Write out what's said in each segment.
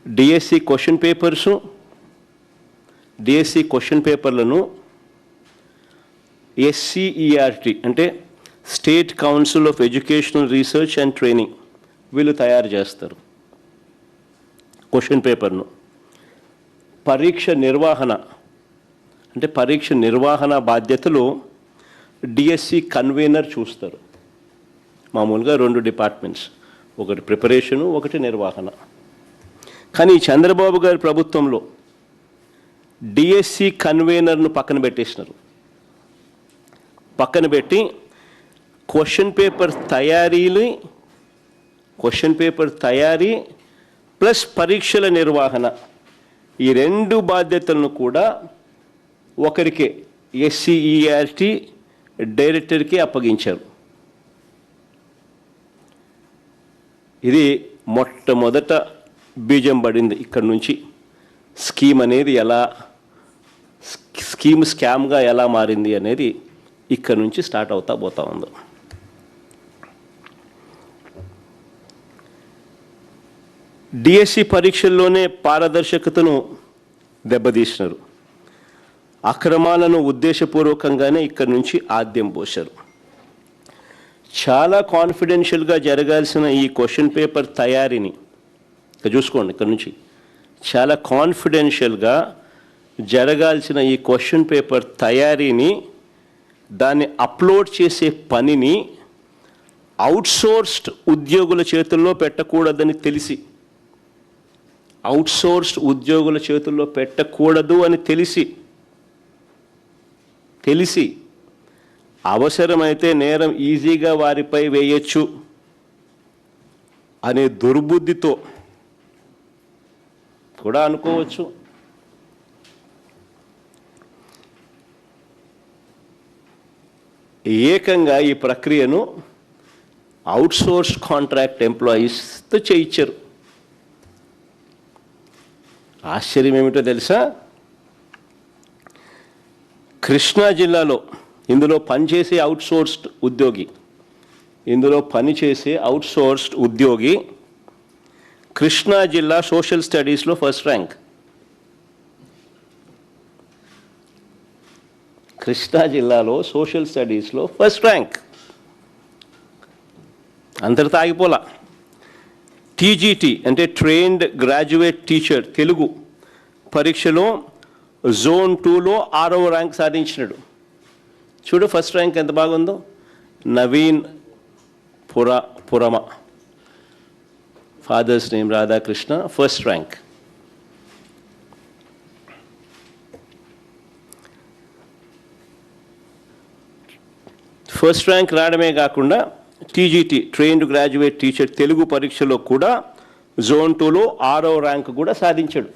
DSC question పేపర్లను SCERT అంటే state council of educational research and training వీళ్ళు తయారు చేస్తారు క్వశ్చన్ పేపర్ను. పరీక్ష నిర్వహణ బాధ్యతలు డిఎస్సి కన్వీనర్ చూస్తారు. మామూలుగా 2 డిపార్ట్మెంట్స్, ఒకటి ప్రిపరేషను, ఒకటి నిర్వహణ. కానీ చంద్రబాబు గారి ప్రభుత్వంలో డిఎస్సి కన్వీనర్ను పక్కన పెట్టి క్వశ్చన్ పేపర్ తయారీ ప్లస్ పరీక్షల నిర్వహణ ఈ 2 బాధ్యతలను కూడా ఒకరికే SCERT డైరెక్టర్కి అప్పగించారు. ఇది మొట్టమొదట బీజం పడింది. ఇక్కడి నుంచి స్కీమ్ అనేది స్కామ్గా ఎలా మారింది అనేది ఇక్కడ నుంచి స్టార్ట్ పోతా ఉంది. డిఎస్సి పరీక్షల్లోనే పారదర్శకతను దెబ్బతీసినారు. అక్రమాలను ఉద్దేశపూర్వకంగానే ఇక్కడి నుంచి ఆద్యం పోశారు. చాలా కాన్ఫిడెన్షియల్గా జరగాల్సిన ఈ క్వశ్చన్ పేపర్ తయారీని చూసుకోండి. ఇక్కడ నుంచి చాలా కాన్ఫిడెన్షియల్గా జరగాల్సిన ఈ క్వశ్చన్ పేపర్ తయారీని, దాన్ని అప్లోడ్ చేసే పనిని అవుట్సోర్స్డ్ ఉద్యోగుల చేతుల్లో పెట్టకూడదని తెలిసి అవసరమైతే నేరం ఈజీగా వారిపై వేయచ్చు అనే దుర్బుద్ధితో కూడా అనుకోవచ్చు. ఏకంగా ఈ ప్రక్రియను అవుట్సోర్స్ కాంట్రాక్ట్ ఎంప్లాయీస్తో చేయించారు. ఆశ్చర్యం ఏమిటో తెలుసా? కృష్ణా జిల్లాలో ఇందులో పనిచేసే అవుట్సోర్స్డ్ ఉద్యోగి కృష్ణా జిల్లా సోషల్ స్టడీస్లో ఫస్ట్ ర్యాంక్. కృష్ణా జిల్లాలో సోషల్ స్టడీస్లో ఫస్ట్ ర్యాంక్. అంతటితో ఆగిపోలా. TGT అంటే ట్రైన్డ్ గ్రాడ్యుయేట్ టీచర్ తెలుగు పరీక్షలో Zone 2లో 6వ ర్యాంక్ సాధించినాడు. చూడు ఫస్ట్ ర్యాంక్ ఎంత బాగుందో. Naveen Purama, father's name Radhakrishna, first rank. First rank రావడమే కాకుండా TGT trained graduate teacher Telugu పరీక్షలో కూడా Zone 2లో 6వ ర్యాంక్ కూడా సాధించాడు.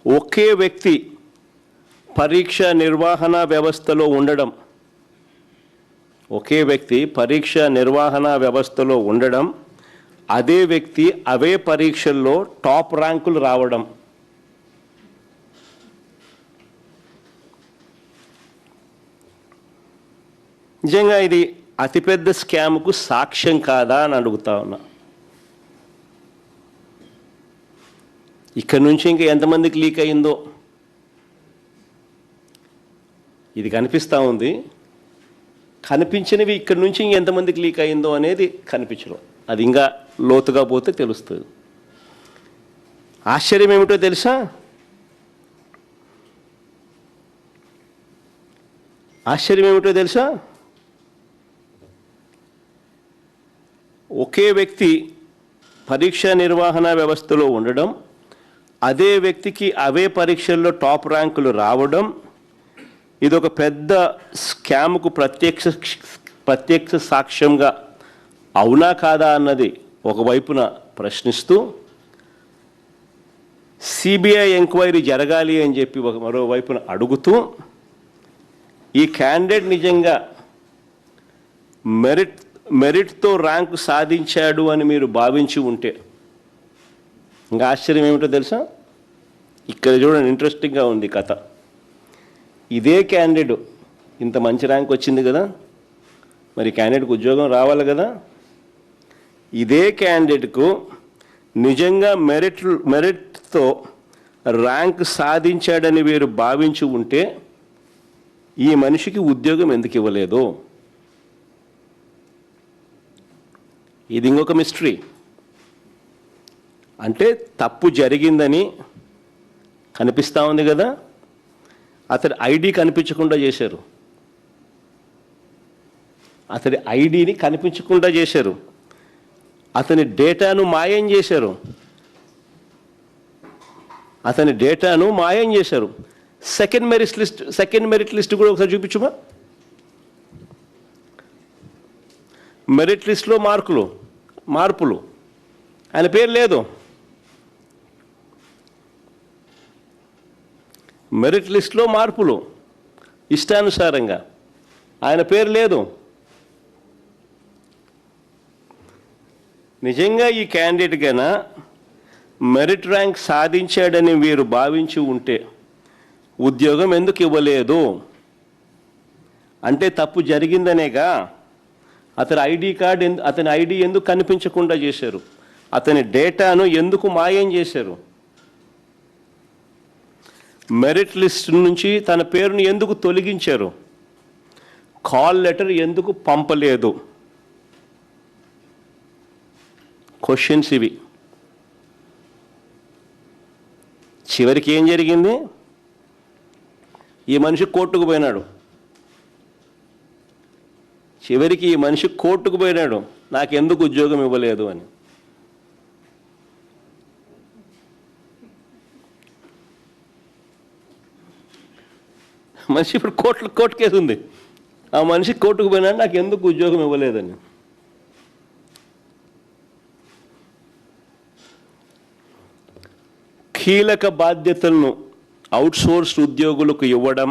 ఒకే వ్యక్తి పరీక్ష నిర్వహణ వ్యవస్థలో ఉండడం, అదే వ్యక్తి అవే పరీక్షల్లో టాప్ ర్యాంకులు రావడం. నిజంగా ఇది అతిపెద్ద స్కామ్కు సాక్ష్యం కాదా అని అడుగుతా ఉన్నా. ఇక్కడ నుంచి ఇంకా ఎంతమందికి లీక్ అయిందో ఇది కనిపిస్తూ ఉంది. కనిపించినవి ఇక్కడ నుంచి ఎంతమందికి లీక్ అయిందో అనేది కనిపించడం, అది ఇంకా లోతుగా పోతే తెలుస్తుంది. ఆశ్చర్యం ఏమిటో తెలుసా? ఒకే వ్యక్తి పరీక్షా నిర్వహణ వ్యవస్థలో ఉండడం, అదే వ్యక్తికి అవే పరీక్షల్లో టాప్ ర్యాంకులు రావడం, ఇదొక పెద్ద స్కామ్కు ప్రత్యక్ష సాక్ష్యంగా అవునా కాదా అన్నది ఒకవైపున ప్రశ్నిస్తూ, సిబిఐ ఎంక్వైరీ జరగాలి అని చెప్పి మరోవైపున అడుగుతూ, ఈ క్యాండిడేట్ నిజంగా మెరిట్తో ర్యాంకు సాధించాడు అని మీరు భావించి ఉంటే, ఇంకా ఆశ్చర్యం ఏమిటో తెలుసా? ఇక్కడ చూడండి, ఇంట్రెస్టింగ్గా ఉంది కథ. ఇదే క్యాండిడేట్ ఇంత మంచి ర్యాంక్ వచ్చింది కదా, మరి క్యాండిడేట్కి ఉద్యోగం రావాలి కదా. ఇదే క్యాండిడేట్కు నిజంగా మెరిట్తో ర్యాంక్ సాధించాడని వీరు భావించి ఉంటే ఈ మనిషికి ఉద్యోగం ఎందుకు ఇవ్వలేదు? ఇది ఇంకొక మిస్టరీ. అంటే తప్పు జరిగిందని కనిపిస్తూ ఉంది కదా, అతడి ఐడి కనిపించకుండా చేశారు. అతడి ఐడిని కనిపించకుండా చేశారు. అతని డేటాను మాయం చేశారు. సెకండ్ మెరిట్ లిస్ట్ కూడా ఒకసారి చూపించుమా. మెరిట్ లిస్ట్లో మార్పులు ఆయన పేరు లేదు. మెరిట్ లిస్ట్లో మార్పులు ఇష్టానుసారంగా, ఆయన పేరు లేదు. నిజంగా ఈ క్యాండిడేట్ గన మెరిట్ ర్యాంక్ సాధించాడని వీరు భావించి ఉంటే ఉద్యోగం ఎందుకు ఇవ్వలేదు? అంటే తప్పు జరిగిందనేగా. అతని ఐడి ఎందుకు కనిపించకుండా చేశారు? అతని డేటాను ఎందుకు మాయం చేశారు? మెరిట్ లిస్ట్ నుంచి తన పేరును ఎందుకు తొలగించారు? కాల్ లెటర్ ఎందుకు పంపలేదు? క్వశ్చన్స్ ఇవి. చివరికి ఏం జరిగింది? ఈ మనిషి కోర్టుకు పోయినాడు. నాకెందుకు ఉద్యోగం ఇవ్వలేదు అని. మనిషి ఇప్పుడు కోర్టు కేసు ఉంది. ఆ మనిషి కోర్టుకు పోయినాడు, నాకు ఎందుకు ఉద్యోగం ఇవ్వలేదని. కీలక బాధ్యతలను అవుట్సోర్స్ ఉద్యోగులకు ఇవ్వడం,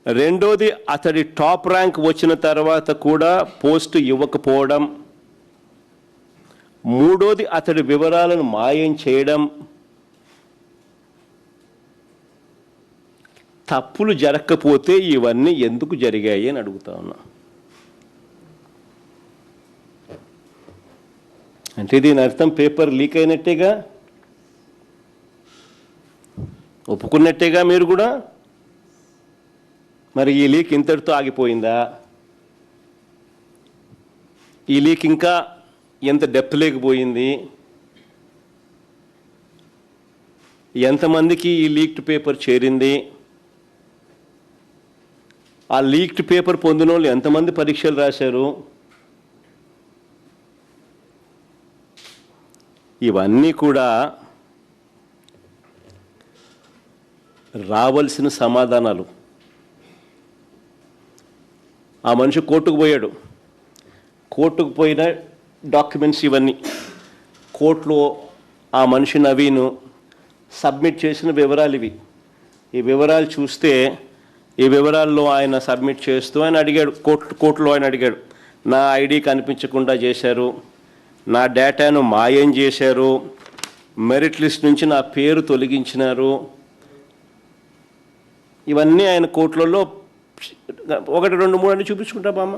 రెండోది అతడి టాప్ ర్యాంక్ వచ్చిన తర్వాత కూడా పోస్టు ఇవ్వకపోవడం, మూడోది అతడి వివరాలను మాయం చేయడం. తప్పులు జరగకపోతే ఇవన్నీ ఎందుకు జరిగాయి అని అడుగుతా ఉన్నా. అంటే దీని అర్థం పేపర్ లీక్ అయినట్టేగా, ఒప్పుకున్నట్టేగా మీరు కూడా. మరి ఈ లీక్ ఇంతటితో ఆగిపోయిందా? ఈ లీక్ ఇంకా ఎంత డెప్త్ లేకపోయింది? ఎంతమందికి ఈ లీక్డ్ పేపర్ చేరింది? ఆ లీక్డ్ పేపర్ పొందిన వాళ్ళు ఎంతమంది పరీక్షలు రాశారు? ఇవన్నీ కూడా రావాల్సిన సమాధానాలు. ఆ మనిషి కోర్టుకు పోయిన డాక్యుమెంట్స్ ఇవన్నీ. కోర్టులో ఆ మనిషి నవీను సబ్మిట్ చేసిన వివరాలు ఇవి. ఈ వివరాలు చూస్తే, ఈ వివరాల్లో ఆయన సబ్మిట్ చేస్తూ ఆయన అడిగాడు, కోర్టులో ఆయన అడిగాడు, నా ఐడి కనిపించకుండా చేశారు, నా డేటాను మాయం చేశారు, మెరిట్ లిస్ట్ నుంచి నా పేరు తొలగించినారు. ఇవన్నీ ఆయన కోర్టులలో 1, 2, 3 అని చూపించుకుంటా బామ్మ.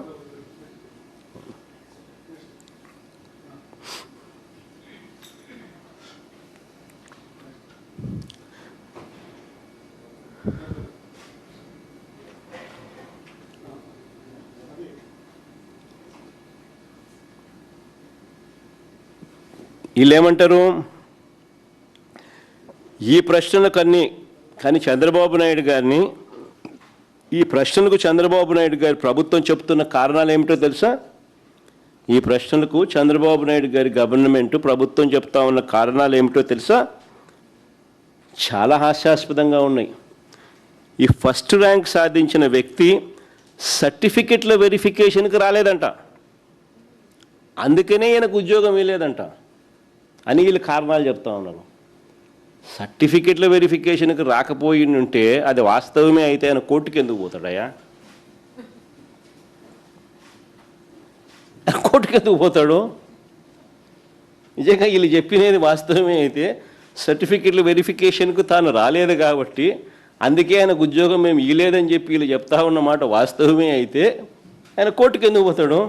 వీళ్ళేమంటారు? ఈ ప్రశ్నలకన్నీ కానీ చంద్రబాబు నాయుడు గారిని, ఈ ప్రశ్నలకు చంద్రబాబు నాయుడు గారి ప్రభుత్వం చెప్తున్న కారణాలు ఏమిటో తెలుసా? ఈ ప్రశ్నలకు చంద్రబాబు నాయుడు గారి గవర్నమెంట్ ప్రభుత్వం చెప్తా ఉన్న కారణాలు ఏమిటో తెలుసా? చాలా హాస్యాస్పదంగా ఉన్నాయి. ఈ ఫస్ట్ ర్యాంక్ సాధించిన వ్యక్తి సర్టిఫికెట్ల వెరిఫికేషన్కి రాలేదంట, అందుకనే ఈయనకు ఉద్యోగం ఇవ్వలేదంట అని వీళ్ళు కారణాలు చెప్తా ఉన్నారు. సర్టిఫికెట్ల వెరిఫికేషన్కి రాకపోయింటే అది వాస్తవమే అయితే ఆయన కోర్టుకి ఎందుకు పోతాడయ్యా? కోర్టుకి ఎందుకు పోతాడు? నిజంగా వీళ్ళు చెప్పినది వాస్తవమే అయితే సర్టిఫికెట్ల వెరిఫికేషన్కు తాను రాలేదు కాబట్టి అందుకే ఆయనకు ఉద్యోగం మేము ఇవ్వలేదని చెప్పి వీళ్ళు చెప్తా ఉన్నమాట వాస్తవమే అయితే ఆయన కోర్టుకి ఎందుకు పోతాడు?